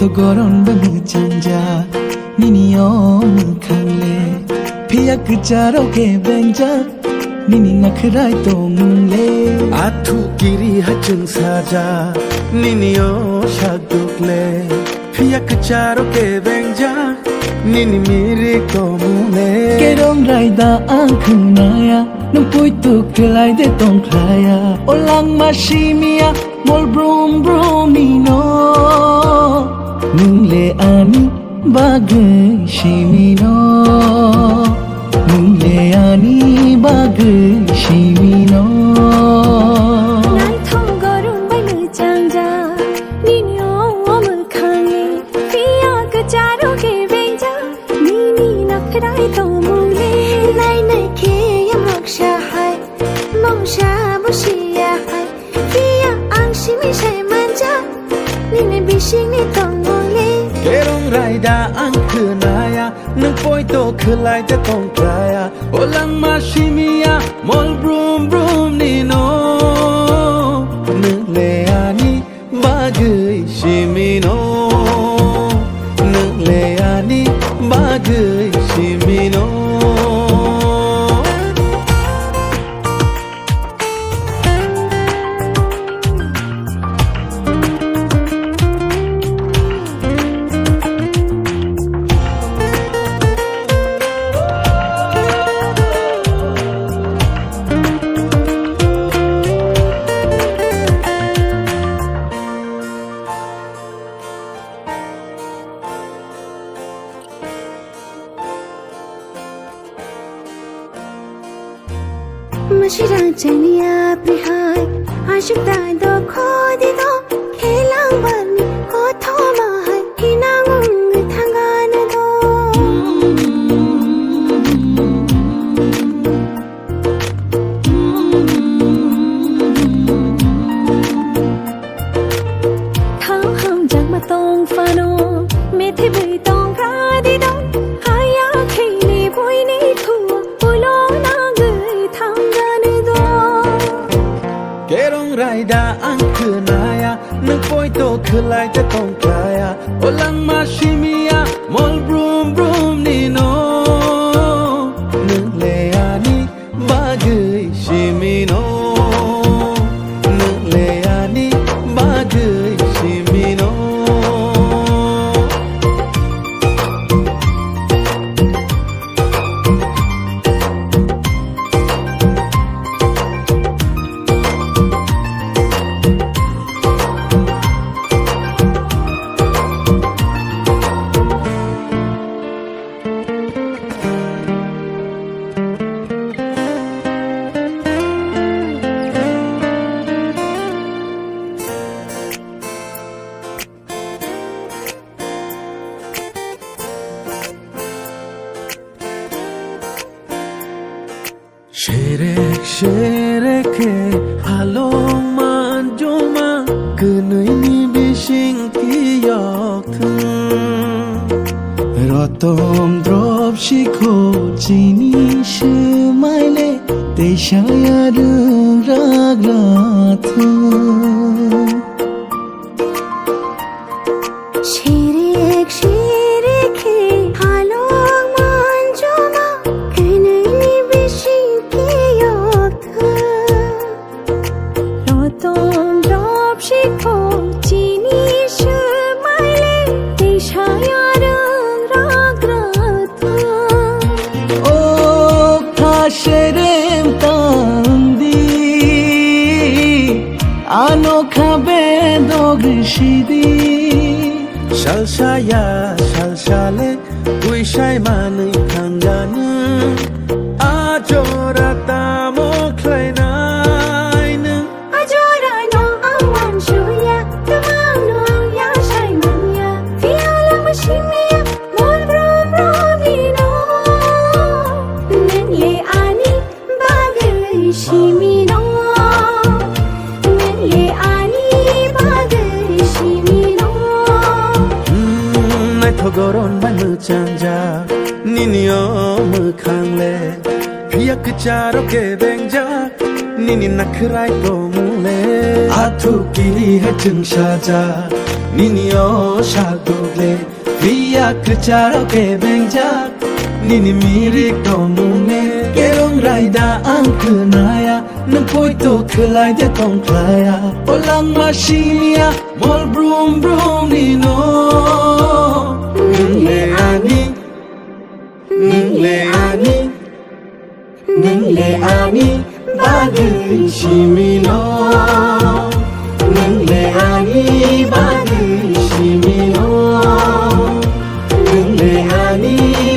goron ba mu chanja nini om khangle phiyak charo ke benja nini nakhrai to mule athu kiri hachung saja nini o shadukle phiyak charo ke benja nini mere to mule kerong raida ankhunaya nung pui tu klai de tong klaya olang mashimia mol brum brum nino nung le ani bagai shimino nung le ani bagai shimino nan thong gorun bai mu changja nini om khange piya ka charo ke benja nini nakhrai to mule nai nai ke yam raksha hai mongsha mushiya hai piya angshimi shai manja nini bishini to mule kerong raida angkhunaya nung poi to khlai de tong klaya olang mashimia mol brum brum nino nung le ani bagai shimino nung le ani bagai shimino Mashirang chaniya prihai ashuk dai do khodi do khelang barni ko thoma hai kinang thangan do thang ham jak ma tong fano me thi bui tong ra di do haya khini bui ni thu ulo na kerong raida angkhunaya nung poi to khlai de tong klaya olang mashimia mol brum brum nino nung le ani bagai shimino nung le ani bagai shimino Sherek halo manjoma kunui ni bishing kiyok rotom drop shikho chini shmaile te shayar ragrat Sherek halo manjoma kunui ni bishing Rotom drop shikho chini shmaile te shayar ragrat o khasherem tandi anokha bedog shidi shalshaya shalshale uishai manui khangana ajorata mo khlaina Shimino, nele ani bagai shimino. Nai thogoron ba mu chanja, nini om khangle, phiyak charo ke benja, nini nakhrai to mule. athu kiri hachung saja Nini o shadule Via kacharo ke benja Nini mirik tomune Kerong raida angkunaya Nampoi to kelai de tong klaya Olang masinia Mol brum brum nino Nungle ani Bagi shimino Nungle ani Bagi shimino Nungle ani